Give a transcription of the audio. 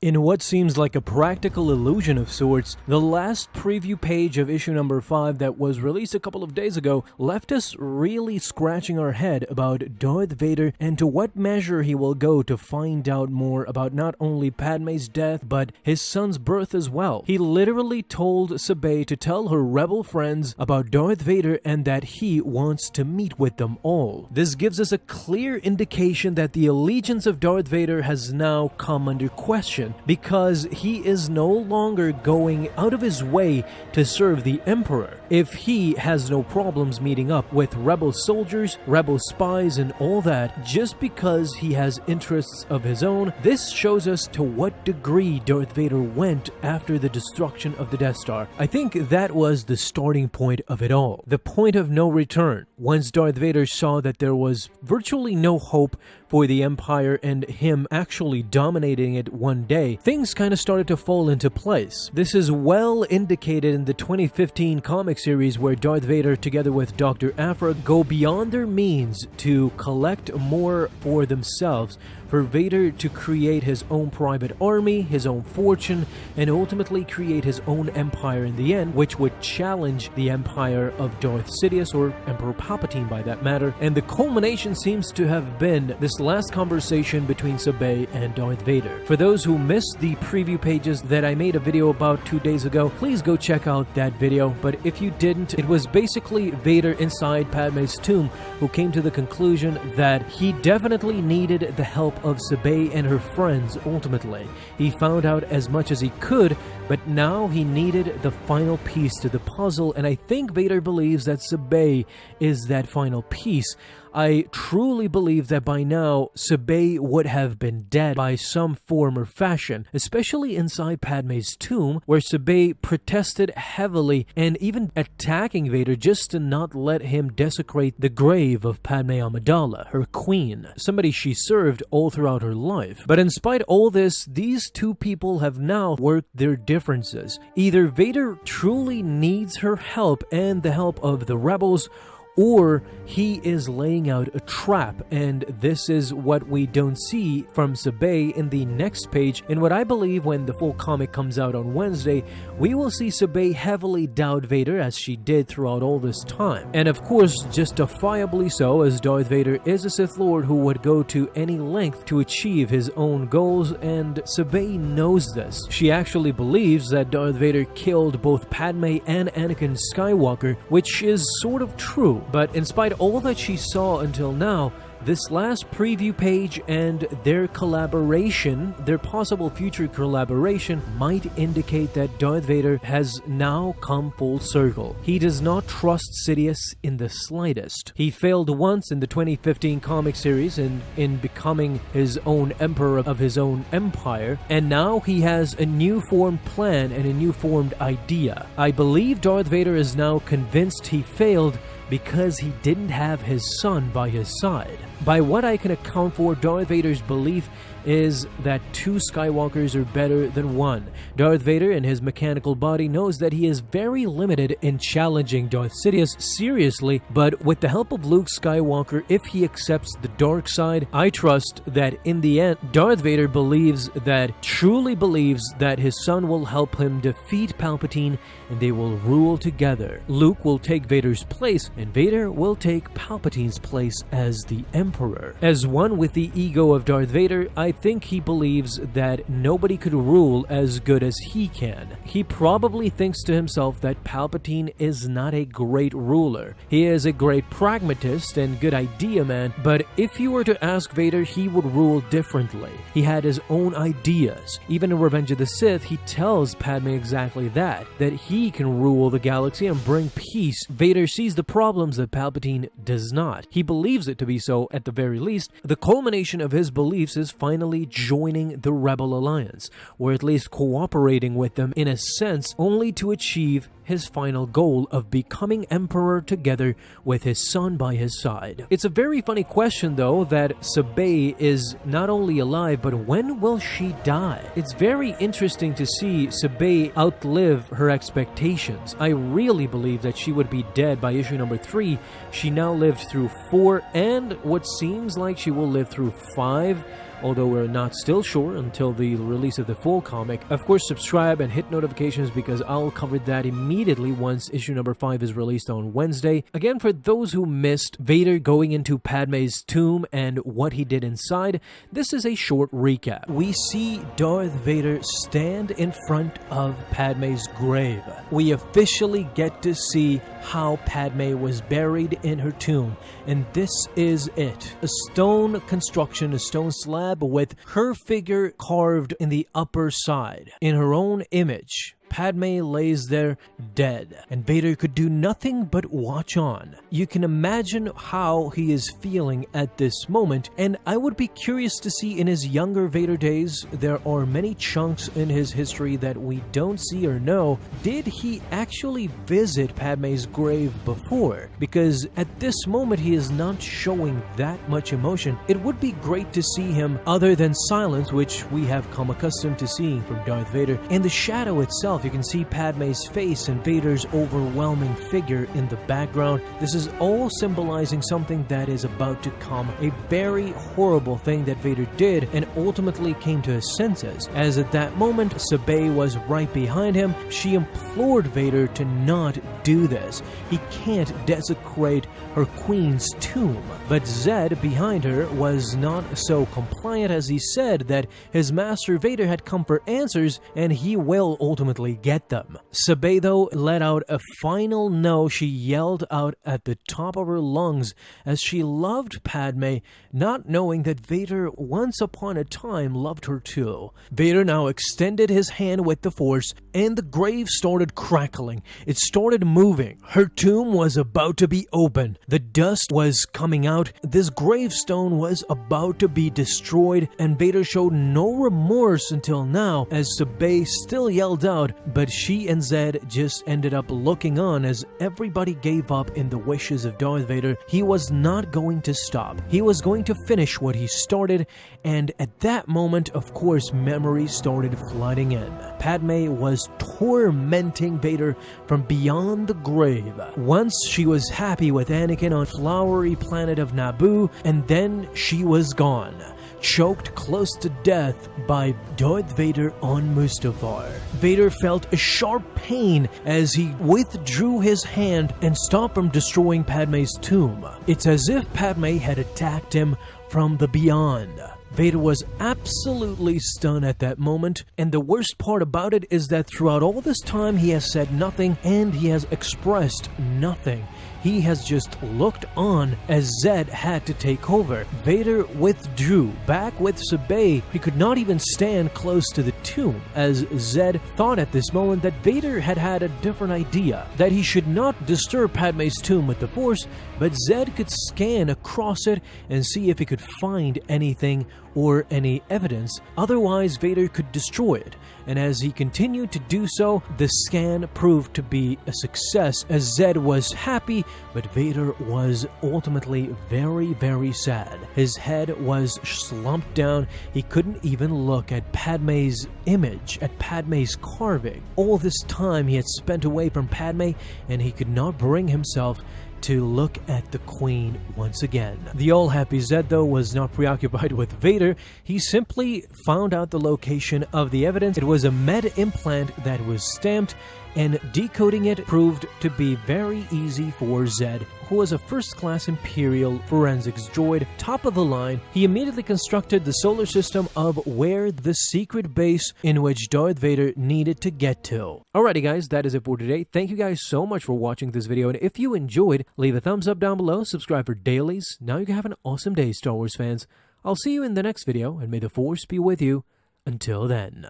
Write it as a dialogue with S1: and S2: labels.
S1: In what seems like a practical illusion of sorts, the last preview page of issue number 5 that was released a couple of days ago left us really scratching our head about Darth Vader and to what measure he will go to find out more about not only Padme's death but his son's birth as well. He literally told Sabe to tell her rebel friends about Darth Vader and that he wants to meet with them all. This gives us a clear indication that the allegiance of Darth Vader has now come under question, because he is no longer going out of his way to serve the Emperor. If he has no problems meeting up with rebel soldiers, rebel spies, and all that just because he has interests of his own, this shows us to what degree Darth Vader went after the destruction of the Death Star. I think that was the starting point of it all, the point of no return. Once Darth Vader saw that there was virtually no hope for the Empire and him actually dominating it one day, things kind of started to fall into place. This is well indicated in the 2015 comic series where Darth Vader together with Dr. Aphra go beyond their means to collect more for themselves, for Vader to create his own private army, his own fortune, and ultimately create his own empire in the end, which would challenge the empire of Darth Sidious, or Emperor Palpatine by that matter. And the culmination seems to have been this last conversation between Sabe and Darth Vader. For those who missed the preview pages that I made a video about 2 days ago, please go check out that video. But if you didn't, it was basically Vader inside Padme's tomb who came to the conclusion that he definitely needed the help of Sabe and her friends ultimately. He found out as much as he could, but now he needed the final piece to the puzzle, and I think Vader believes that Sabe is that final piece. I truly believe that by now, Sabe would have been dead by some form or fashion, especially inside Padme's tomb, where Sabe protested heavily and even attacking Vader just to not let him desecrate the grave of Padme Amidala, her queen, somebody she served all throughout her life. But in spite of all this, these two people have now worked their differences. Either Vader truly needs her help and the help of the rebels, or he is laying out a trap, and this is what we don't see from Sabe in the next page. And what I believe when the full comic comes out on Wednesday, we will see Sabe heavily doubt Vader as she did throughout all this time. And of course, justifiably so, as Darth Vader is a Sith Lord who would go to any length to achieve his own goals, and Sabe knows this. She actually believes that Darth Vader killed both Padme and Anakin Skywalker, which is sort of true. But in spite of all that she saw until now, this last preview page and their collaboration, their possible future collaboration, might indicate that Darth Vader has now come full circle. He does not trust Sidious in the slightest. He failed once in the 2015 comic series in becoming his own emperor of his own empire, and now he has a new formed plan and a new formed idea. I believe Darth Vader is now convinced he failed because he didn't have his son by his side. By what I can account for, Darth Vader's belief is that two Skywalkers are better than one. Darth Vader in his mechanical body knows that he is very limited in challenging Darth Sidious seriously, but with the help of Luke Skywalker, if he accepts the dark side, I trust that in the end, Darth Vader truly believes that his son will help him defeat Palpatine and they will rule together. Luke will take Vader's place and Vader will take Palpatine's place as the Emperor. As one with the ego of Darth Vader, I think he believes that nobody could rule as good as he can. He probably thinks to himself that Palpatine is not a great ruler. He is a great pragmatist and good idea man, but if you were to ask Vader, he would rule differently. He had his own ideas. Even in Revenge of the Sith, he tells Padme exactly that he can rule the galaxy and bring peace. Vader sees the problems that Palpatine does not. He believes it to be so at the very least. The culmination of his beliefs is finally joining the Rebel Alliance, or at least cooperating with them in a sense, only to achieve his final goal of becoming emperor together with his son by his side. It's a very funny question though that Sabe is not only alive, but when will she die? It's very interesting to see Sabe outlive her expectations. I really believe that she would be dead by issue number 3. She now lived through 4 and what seems like she will live through 5. although we're not still sure until the release of the full comic. Of course, subscribe and hit notifications because I'll cover that immediately once issue number 5 is released on Wednesday. Again, for those who missed Vader going into Padme's tomb and what he did inside, this is a short recap. We see Darth Vader stand in front of Padme's grave. We officially get to see how Padme was buried in her tomb, and this is it. A stone construction, a stone slab with her figure carved in the upper side. In her own image, Padme lays there dead, and Vader could do nothing but watch on. You can imagine how he is feeling at this moment, and I would be curious to see in his younger Vader days. There are many chunks in his history that we don't see or know. Did he actually visit Padme's grave before? Because at this moment he is not showing that much emotion. It would be great to see him, other than silence, which we have come accustomed to seeing from Darth Vader. In the shadow itself, you can see Padme's face and Vader's overwhelming figure in the background. This is all symbolizing something that is about to come, a very horrible thing that Vader did and ultimately came to his senses. As at that moment, Sabe was right behind him. She implored Vader to not do this. He can't desecrate her queen's tomb. But Zed, behind her, was not so compliant, as he said that his master Vader had come for answers and he will ultimately get them. Sabe, though, let out a final no. She yelled out at the top of her lungs as she loved Padme, not knowing that Vader once upon a time loved her too. Vader now extended his hand with the Force, and the grave started crackling. It started moving. Her tomb was about to be opened. The dust was coming out. This gravestone was about to be destroyed, and Vader showed no remorse until now, as Sabe still yelled out, but she and Zed just ended up looking on as everybody gave up in the wishes of Darth Vader. He was not going to stop. He was going to finish what he started, and at that moment, of course, memories started flooding in. Padme was tormenting Vader from beyond the grave. Once she was happy with Anakin on flowery planet of Naboo, and then she was gone, choked close to death by Darth Vader on Mustafar. Vader felt a sharp pain as he withdrew his hand and stopped from destroying Padme's tomb. It's as if Padme had attacked him from the beyond. Vader was absolutely stunned at that moment, and the worst part about it is that throughout all this time he has said nothing and he has expressed nothing. He has just looked on as Zed had to take over. Vader withdrew back with Sabe. He could not even stand close to the tomb, as Zed thought at this moment that Vader had a different idea, that he should not disturb Padme's tomb with the Force, but Zed could scan across it and see if he could find anything or any evidence. Otherwise, Vader could destroy it. And as he continued to do so, the scan proved to be a success, as Zed was happy, but Vader was ultimately very, very sad. His head was slumped down. He couldn't even look at Padme's image, at Padme's carving. All this time he had spent away from Padme, and he could not bring himself to look at the Queen once again. The all-happy Zed, though, was not preoccupied with Vader. He simply found out the location of the evidence. It was a med implant that was stamped, and decoding it proved to be very easy for Zed, who was a first-class Imperial forensics droid, top of the line. He immediately constructed the solar system of where the secret base in which Darth Vader needed to get to. Alrighty guys, that is it for today. Thank you guys so much for watching this video, and if you enjoyed, leave a thumbs up down below, subscribe for dailies. Now you can have an awesome day, Star Wars fans. I'll see you in the next video, and may the Force be with you until then.